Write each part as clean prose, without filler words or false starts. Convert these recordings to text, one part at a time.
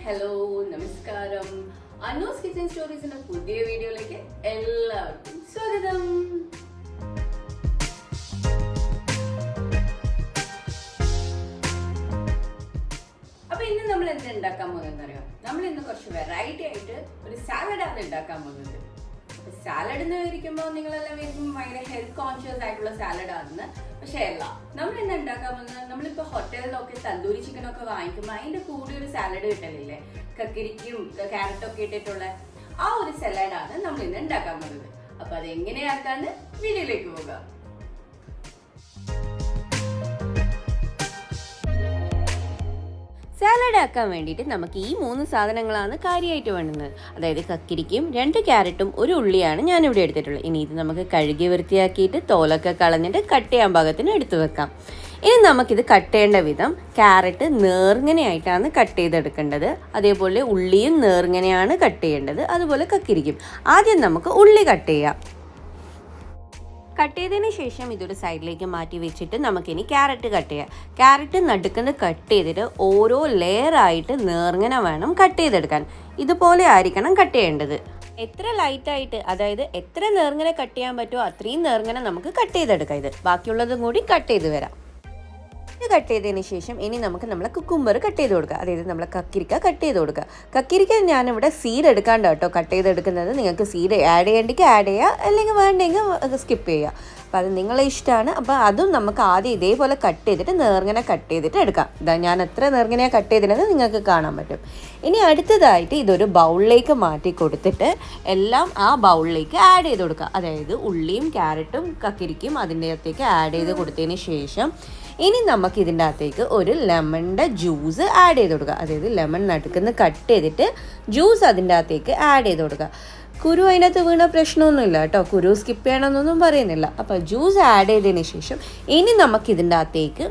Hello നമസ്കാരം. അന്നൂസ് kitchen സ്റ്റോറീസിന്റെ പുതിയ വീഡിയോയിലേക്ക് എല്ലാവർക്കും സ്വാഗതം. അപ്പൊ ഇന്ന് നമ്മൾ എന്താ ഉണ്ടാക്കാൻ പോകുന്നത് അറിയാം? നമ്മൾ ഇന്ന് കുറച്ച് വെറൈറ്റി ആയിട്ട് ഒരു സാലഡാണ് ഉണ്ടാക്കാൻ പോകുന്നത്. സാലഡ് എന്ന് വിചാരിക്കുമ്പോൾ നിങ്ങളെല്ലാം വിചാരിക്കും ഭയങ്കര ഹെൽത്ത് കോൺഷ്യസ് ആയിട്ടുള്ള സാലഡാണെന്ന്. പക്ഷെ അല്ല, നമ്മൾ ഇന്ന് ഉണ്ടാക്കാൻ പോകുന്നത്, നമ്മളിപ്പോ ഹോട്ടലിലൊക്കെ തന്തൂരി ചിക്കനൊക്കെ വാങ്ങിക്കുമ്പോൾ അതിന്റെ കൂടെ ഒരു സാലഡ് കിട്ടലില്ലേ, കക്കിരിക്കും ക്യാരറ്റും ഒക്കെ ഇട്ടിട്ടുള്ള ആ ഒരു സലാഡാണ് നമ്മൾ ഇന്ന് ഉണ്ടാക്കാൻ പോകുന്നത്. അപ്പൊ അത് എങ്ങനെയാക്കാന്ന് വീഡിയോയിലേക്ക് പോകാം. സാലഡ് ആക്കാൻ വേണ്ടിയിട്ട് നമുക്ക് ഈ 3 സാധനങ്ങളാണ് കാര്യമായിട്ട് വേണ്ടുന്നത്. അതായത് കക്കിരിക്കും 2 ക്യാരറ്റും 1 ഉള്ളിയാണ് ഞാനിവിടെ എടുത്തിട്ടുള്ളത്. ഇനി ഇത് നമുക്ക് കഴുകി വൃത്തിയാക്കിയിട്ട് തോലൊക്കെ കളഞ്ഞിട്ട് കട്ട് ചെയ്യാൻ പാകത്തിന് എടുത്തു വെക്കാം. ഇനി നമുക്കിത് കട്ട് ചെയ്യേണ്ട വിധം, ക്യാരറ്റ് നേർങ്ങനെയായിട്ടാണ് കട്ട് ചെയ്തെടുക്കേണ്ടത്. അതേപോലെ ഉള്ളിയും നേർങ്ങനെയാണ് കട്ട് ചെയ്യേണ്ടത്. അതുപോലെ കക്കിരിക്കും. ആദ്യം നമുക്ക് ഉള്ളി കട്ട് ചെയ്യാം. കട്ട് ചെയ്തതിന് ശേഷം ഇതൊരു സൈഡിലേക്ക് മാറ്റി വെച്ചിട്ട് നമുക്കിനി ക്യാരറ്റ് കട്ട് ചെയ്യാം. ക്യാരറ്റ് നടുക്കുന്ന കട്ട് ചെയ്തിട്ട് ഓരോ ലെയറായിട്ട് നേർങ്ങനെ വേണം കട്ട് ചെയ്തെടുക്കാൻ. ഇതുപോലെ ആയിരിക്കണം കട്ട് ചെയ്യേണ്ടത്. എത്ര ലൈറ്റായിട്ട്, അതായത് എത്ര നേർങ്ങനെ കട്ട് ചെയ്യാൻ പറ്റുമോ അത്രയും നേർങ്ങനെ നമുക്ക് കട്ട് ചെയ്തെടുക്കാം. ഇത് ബാക്കിയുള്ളതും കൂടി കട്ട് ചെയ്ത് വരാം. ഇത് കട്ട് ചെയ്തതിന് ശേഷം ഇനി നമുക്ക് നമ്മളെ കുക്കുംബർ കട്ട് ചെയ്ത് കൊടുക്കുക. അതായത് നമ്മളെ കക്കിരിക്ക കട്ട് ചെയ്ത് കൊടുക്കുക. കക്കിരിക്ക ഞാനിവിടെ സീഡ് എടുക്കാണ്ട് കേട്ടോ കട്ട് ചെയ്തെടുക്കുന്നത്. നിങ്ങൾക്ക് സീഡ് ആഡ് ചെയ്യേണ്ടെങ്കിൽ ആഡ് ചെയ്യുക, അല്ലെങ്കിൽ വേണ്ടെങ്കിൽ സ്കിപ്പ് ചെയ്യുക. അപ്പോൾ അത് നിങ്ങളെ ഇഷ്ടമാണ്. അപ്പോൾ അതും നമുക്ക് ആദ്യം ഇതേപോലെ കട്ട് ചെയ്തിട്ട് നേർങ്ങനെ കട്ട് ചെയ്തിട്ട് എടുക്കാം. ഇതാ ഞാൻ എത്ര നേർങ്ങനെയാണ് കട്ട് ചെയ്തിരുന്നത് നിങ്ങൾക്ക് കാണാൻ പറ്റും. ഇനി അടുത്തതായിട്ട് ഇതൊരു ബൗളിലേക്ക് മാറ്റി കൊടുത്തിട്ട് എല്ലാം ആ ബൗളിലേക്ക് ആഡ് ചെയ്ത് കൊടുക്കുക. അതായത് ഉള്ളിയും ക്യാരറ്റും കക്കിരിക്കും അതിൻ്റെ അകത്തേക്ക് ആഡ് ചെയ്ത് കൊടുത്തതിന് ശേഷം ഇനി നമുക്ക് ഇതിൻ്റെ അകത്തേക്ക് ഒരു ലെമണിൻ്റെ ജ്യൂസ് ആഡ് ചെയ്ത് കൊടുക്കുക. അതായത് ലെമൺ നടുക്കുന്ന കട്ട് ചെയ്തിട്ട് ജ്യൂസ് അതിൻ്റെ അകത്തേക്ക് ആഡ് ചെയ്ത് കൊടുക്കുക. കുരു അതിനകത്ത് വീണ പ്രശ്നമൊന്നുമില്ല കേട്ടോ, കുരു സ്കിപ്പ് ചെയ്യണമെന്നൊന്നും പറയുന്നില്ല. അപ്പോൾ ജ്യൂസ് ആഡ് ചെയ്തതിന് ശേഷം ഇനി നമുക്ക് ഇതിൻ്റെ അകത്തേക്ക്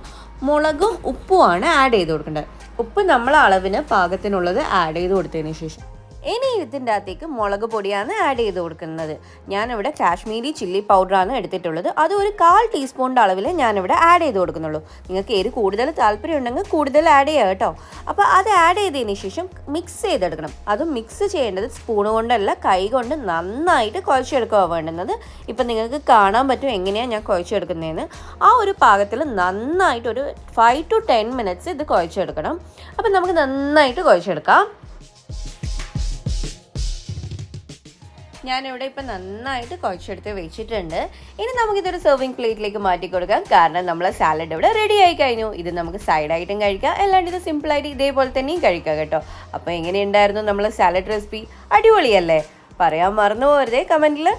മുളകും ഉപ്പുമാണ് ആഡ് ചെയ്ത് കൊടുക്കേണ്ടത്. ഉപ്പ് നമ്മളെ അളവിന് പാകത്തിനുള്ളത് ആഡ് ചെയ്ത് കൊടുത്തതിന് ശേഷം ഇനി ഇതിൻ്റെ അകത്തേക്ക് മുളക് പൊടിയാണ് ആഡ് ചെയ്ത് കൊടുക്കുന്നത്. ഞാനിവിടെ കാശ്മീരി ചില്ലി പൗഡറാണ് എടുത്തിട്ടുള്ളത്. അത് ഒരു 1/4 ടീസ്പൂണിൻ്റെ അളവിൽ ഞാനിവിടെ ആഡ് ചെയ്ത് കൊടുക്കുന്നുള്ളൂ. നിങ്ങൾക്ക് എരി കൂടുതൽ താല്പര്യം ഉണ്ടെങ്കിൽ കൂടുതൽ ആഡ് ചെയ്യുക കേട്ടോ. അപ്പോൾ അത് ആഡ് ചെയ്തതിന് ശേഷം മിക്സ് ചെയ്തെടുക്കണം. അത് മിക്സ് ചെയ്യേണ്ടത് സ്പൂൺ കൊണ്ടല്ല, കൈ കൊണ്ട് നന്നായിട്ട് കുഴച്ചെടുക്കുക വേണ്ടുന്നത്. ഇപ്പം നിങ്ങൾക്ക് കാണാൻ പറ്റും എങ്ങനെയാണ് ഞാൻ കുഴച്ചെടുക്കുന്നതെന്ന്. ആ ഒരു പാകത്തിൽ നന്നായിട്ട് ഒരു 5 to 10 മിനിറ്റ്സ് ഇത് കുഴച്ചെടുക്കണം. അപ്പം നമുക്ക് നന്നായിട്ട് കുഴച്ചെടുക്കാം. ഞാനിവിടെ ഇപ്പം നന്നായിട്ട് കുഴച്ചെടുത്ത് വെച്ചിട്ടുണ്ട്. ഇനി നമുക്കിതൊരു സെർവിങ് പ്ലേറ്റിലേക്ക് മാറ്റി കൊടുക്കാം. കാരണം നമ്മളെ സാലഡ് ഇവിടെ റെഡി ആയി കഴിഞ്ഞു. ഇത് നമുക്ക് സൈഡായിട്ടും കഴിക്കാം, അല്ലാണ്ട് ഇത് സിമ്പിളായിട്ട് ഇതേപോലെ തന്നെയും കഴിക്കാം കേട്ടോ. അപ്പോൾ എങ്ങനെയുണ്ടായിരുന്നു നമ്മളെ സാലഡ് റെസിപ്പി? അടിപൊളിയല്ലേ? പറയാൻ മറന്നു പോരുതേ കമൻറ്റിൽ.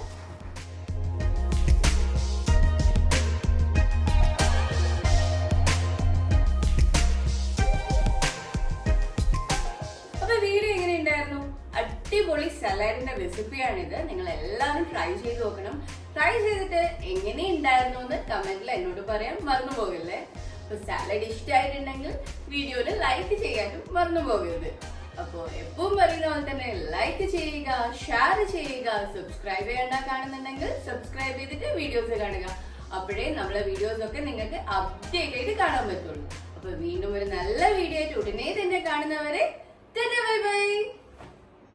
അടിപൊളി സലാഡിന്റെ റെസിപ്പിയാണിത്. നിങ്ങൾ എല്ലാവരും ട്രൈ ചെയ്ത് നോക്കണം. ട്രൈ ചെയ്തിട്ട് എങ്ങനെ ഉണ്ടായിരുന്നു എന്ന് കമന്റിൽ എന്നോട് പറയാൻ മറന്നു പോകല്ലേ. അപ്പൊ സാലഡ് ഇഷ്ടമായിട്ടുണ്ടെങ്കിൽ വീഡിയോയിൽ ലൈക്ക് ചെയ്യാനും മറന്നു പോകരുത്. അപ്പോൾ എപ്പോഴും പറയുന്ന പോലെ തന്നെ ലൈക്ക് ചെയ്യുക, ഷെയർ ചെയ്യുക, സബ്സ്ക്രൈബ് ചെയ്യേണ്ട കാണുന്നുണ്ടെങ്കിൽ സബ്സ്ക്രൈബ് ചെയ്തിട്ട് വീഡിയോസ് കാണുക. അപ്പോഴേ നമ്മളെ വീഡിയോസ് ഒക്കെ നിങ്ങൾക്ക് അപ്ഡേറ്റ് ആയിട്ട് കാണാൻ പറ്റുള്ളൂ. അപ്പൊ വീണ്ടും ഒരു നല്ല വീഡിയോ ആയിട്ട് ഉടനെ തന്നെ കാണുന്നവരെ ബൈ ബൈ.